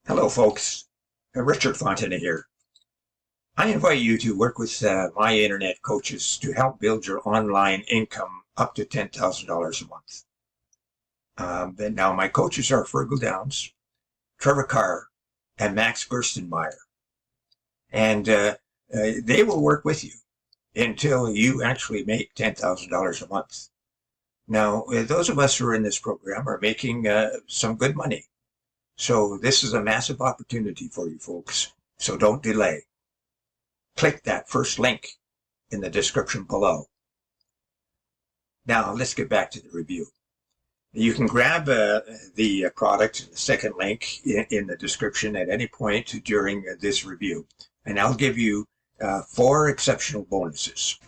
Hello, folks. Richard Fontana here. I invite you to work with my internet coaches to help build your online income up to $10,000 a month. Now, my coaches are Fergal Downs, Trevor Carr, and Max Gerstenmeyer. And they will work with you until you actually make $10,000 a month. Now, those of us who are in this program are making some good money. So this is a massive opportunity for you folks. So don't delay. Click that first link in the description below. Now let's get back to the review. You can grab the product, the second link in the description at any point during this review. And I'll give you 4 exceptional bonuses.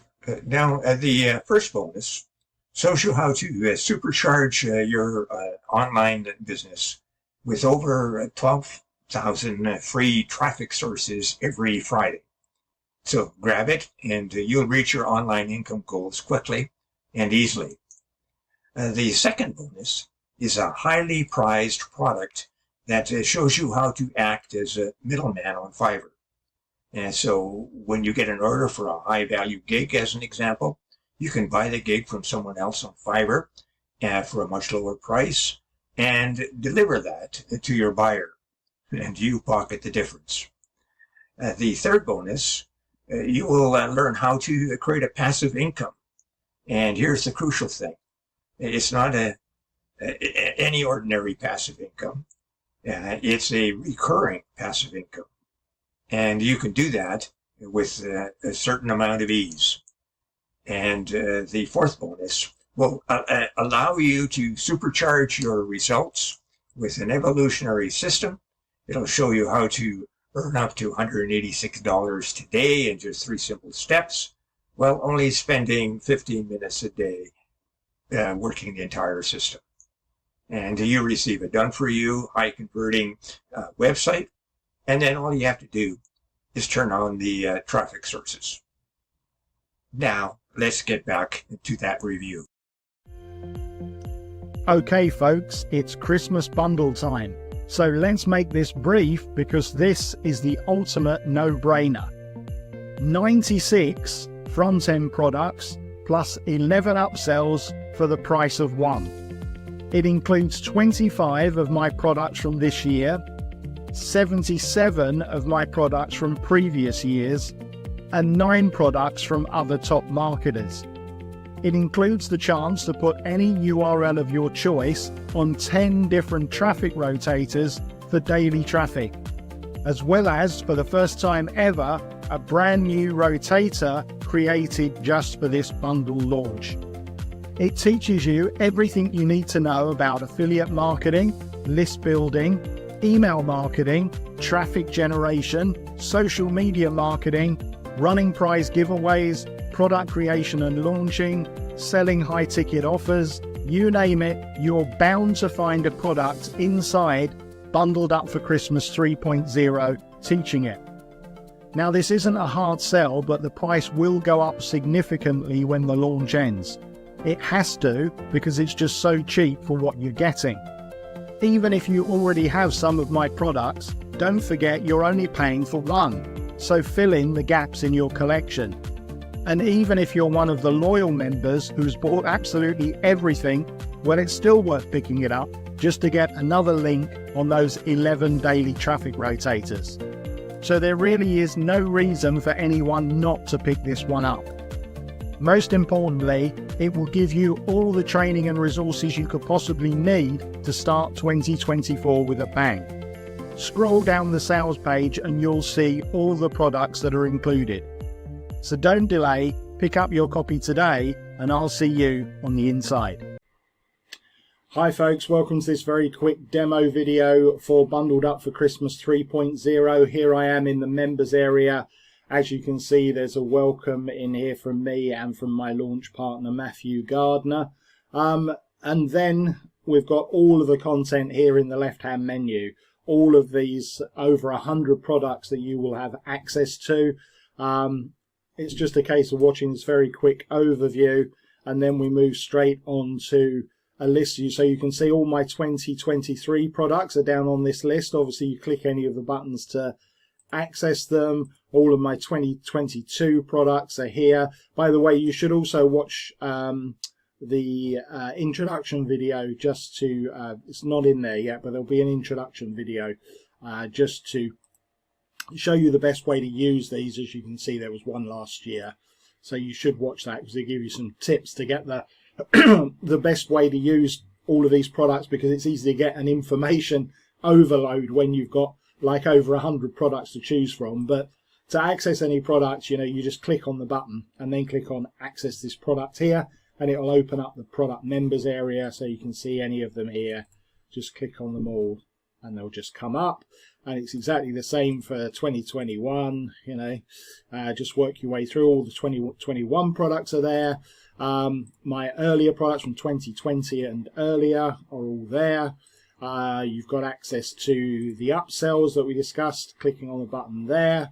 Now, the first bonus shows you how to supercharge your online business with over 12,000 free traffic sources every Friday. So grab it and you'll reach your online income goals quickly and easily. The second bonus is a highly prized product that shows you how to act as a middleman on Fiverr. And so when you get an order for a high value gig, as an example, you can buy the gig from someone else on Fiverr for a much lower price and deliver that to your buyer, and you pocket the difference. The third bonus, you will learn how to create a passive income. And here's the crucial thing. It's not any ordinary passive income. It's a recurring passive income. And you can do that with a certain amount of ease. And the fourth bonus will allow you to supercharge your results with an evolutionary system. It'll show you how to earn up to $186 today in just 3 simple steps, while only spending 15 minutes a day working the entire system. And you receive a done-for-you, high-converting website, and then all you have to do is turn on the traffic sources. Now, let's get back to that review. Okay folks, it's Christmas bundle time. So let's make this brief because this is the ultimate no-brainer. 96 front-end products plus 11 upsells for the price of 1. It includes 25 of my products from this year, 77 of my products from previous years, and 9 products from other top marketers. It includes the chance to put any URL of your choice on 10 different traffic rotators for daily traffic, as well as, for the first time ever, a brand new rotator created just for this bundle launch. It teaches you everything you need to know about affiliate marketing, list building, email marketing, traffic generation, social media marketing, running prize giveaways, product creation and launching, selling high-ticket offers, you name it, you're bound to find a product inside Bundled Up for Christmas 3.0 teaching it. Now, this isn't a hard sell, but the price will go up significantly when the launch ends. It has to, because it's just so cheap for what you're getting. Even if you already have some of my products, don't forget you're only paying for 1, so fill in the gaps in your collection. And even if you're one of the loyal members who's bought absolutely everything, well, it's still worth picking it up just to get another link on those 11 daily traffic rotators. So there really is no reason for anyone not to pick this one up. Most importantly, it will give you all the training and resources you could possibly need to start 2024 with a bang. Scroll down the sales page and you'll see all the products that are included. So don't delay, pick up your copy today, and I'll see you on the inside. Hi folks, welcome to this very quick demo video for Bundled Up for Christmas 3.0. Here I am in the members area. As you can see, there's a welcome in here from me and from my launch partner, Matthew Gardner. And then we've got all of the content here in the left-hand menu. All of these over 100 products that you will have access to. It's just a case of watching this very quick overview, and then we move straight on to a list, so you can see all my 2023 products are down on this list. Obviously, you click any of the buttons to access them. All of my 2022 products are here. By the way, you should also watch the introduction video, just to it's not in there yet, but there'll be an introduction video just to show you the best way to use these. As you can see, there was one last year, so you should watch that because they give you some tips to get the the best way to use all of these products, because it's easy to get an information overload when you've got like over 100 products to choose from. But to access any products, you just click on the button and then click on access this product here, and it will open up the product members area, so you can see any of them here. Just click on them all and they'll just come up, and it's exactly the same for 2021. Just work your way through. All the 2021 products are there. My earlier products from 2020 and earlier are all there. You've got access to the upsells that we discussed, clicking on the button there.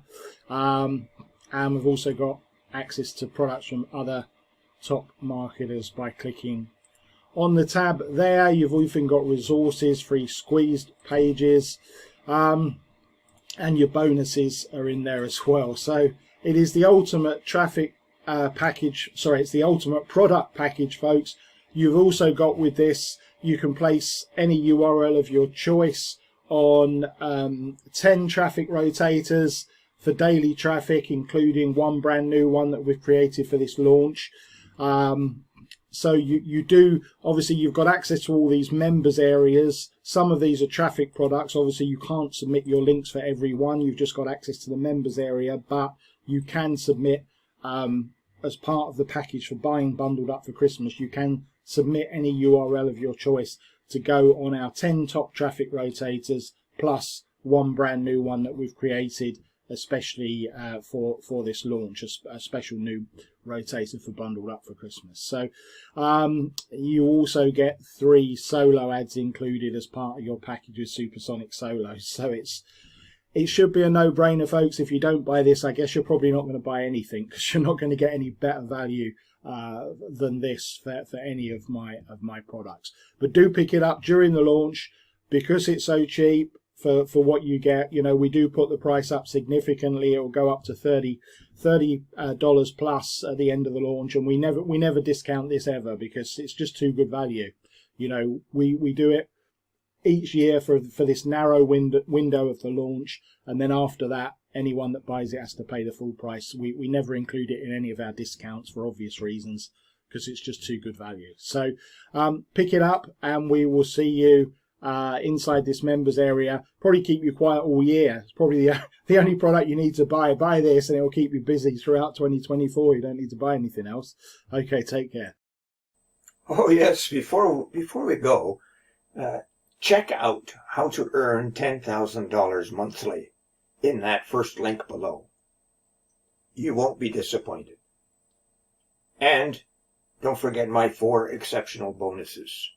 And we've also got access to products from other top marketers by clicking on the tab there. You've even got resources, free squeezed pages, and your bonuses are in there as well. So it is the ultimate traffic package. Sorry, it's the ultimate product package, folks. You've also got with this, you can place any URL of your choice on 10 traffic rotators for daily traffic, including one brand new one that we've created for this launch. So you do, obviously you've got access to all these members areas. Some of these are traffic products. Obviously you can't submit your links for every one. You've just got access to the members area, but you can submit as part of the package for buying Bundled Up for Christmas. You can submit any URL of your choice to go on our 10 top traffic rotators, plus one brand new one that we've created especially for this launch, a special new rotator for Bundled Up for Christmas. So you also get 3 solo ads included as part of your package with Supersonic Solos. So it should be a no-brainer, folks. If you don't buy this, I guess you're probably not going to buy anything, because you're not going to get any better value than this for any of my products. But do pick it up during the launch, because it's so cheap for what you get. We do put the price up significantly. It will go up to $30 plus at the end of the launch, and we never discount this ever, because it's just too good value. We do it each year for this narrow window of the launch, and then after that, anyone that buys it has to pay the full price. We never include it in any of our discounts for obvious reasons, because it's just too good value. So pick it up, and we will see you inside this members area. Probably keep you quiet all year. It's probably the only product you need to buy. Buy this and it will keep you busy throughout 2024. You don't need to buy anything else. Okay, take care. Oh yes, before we go, check out how to earn $10,000 monthly in that first link below. You won't be disappointed. And don't forget my 4 exceptional bonuses.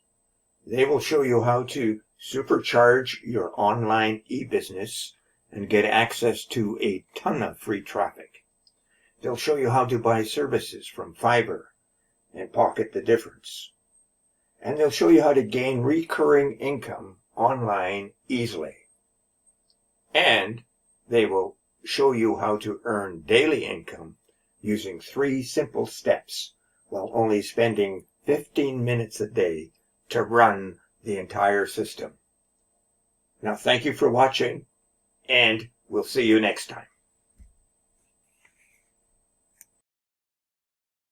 They will show you how to supercharge your online e-business and get access to a ton of free traffic. They'll show you how to buy services from Fiverr and pocket the difference. And they'll show you how to gain recurring income online easily. And they will show you how to earn daily income using 3 simple steps while only spending 15 minutes a day to run the entire system. Now, thank you for watching, and we'll see you next time.